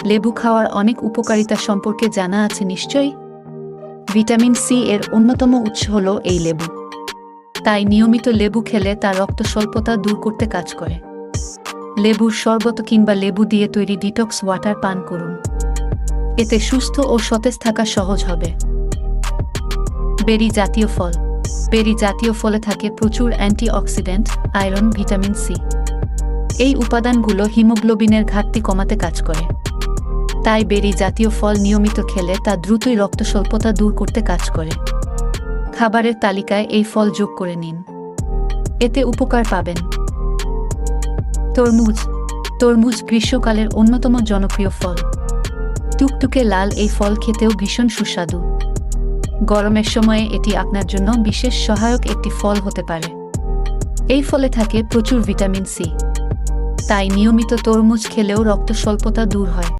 লেবু খাওয়ার অনেক উপকারিতা সম্পর্কে জানা আছে নিশ্চয়ই। ভিটামিন সি এর অন্যতম উৎস হল এই লেবু। তাই নিয়মিত লেবু খেলে তা রক্ত স্বল্পতা দূর করতে কাজ করে। লেবুর শরবত কিংবা লেবু দিয়ে তৈরি ডিটক্স ওয়াটার পান করুন। এতে সুস্থ ও সতেজ থাকা সহজ হবে। বেরি জাতীয় ফল। বেরি জাতীয় ফলে থাকে প্রচুর অ্যান্টিঅক্সিডেন্ট, আয়রন, ভিটামিন সি। এই উপাদানগুলো হিমোগ্লোবিনের ঘাটতি কমাতে কাজ করে। তাই বেরি জাতীয় ফল নিয়মিত খেলে তা দ্রুতই রক্ত স্বল্পতা দূর করতে কাজ করে। খাবারের তালিকায় এই ফল যোগ করে নিন, এতে উপকার পাবেন। তরমুজ। তরমুজ গ্রীষ্মকালের অন্যতম জনপ্রিয় ফল। টুকটুকে লাল এই ফল খেতেও ভীষণ সুস্বাদু। গরমের সময়ে এটি আপনার জন্য বিশেষ সহায়ক একটি ফল হতে পারে। এই ফলে থাকে প্রচুর ভিটামিন সি। তাই নিয়মিত তরমুজ খেলেও রক্ত স্বল্পতা দূর হয়।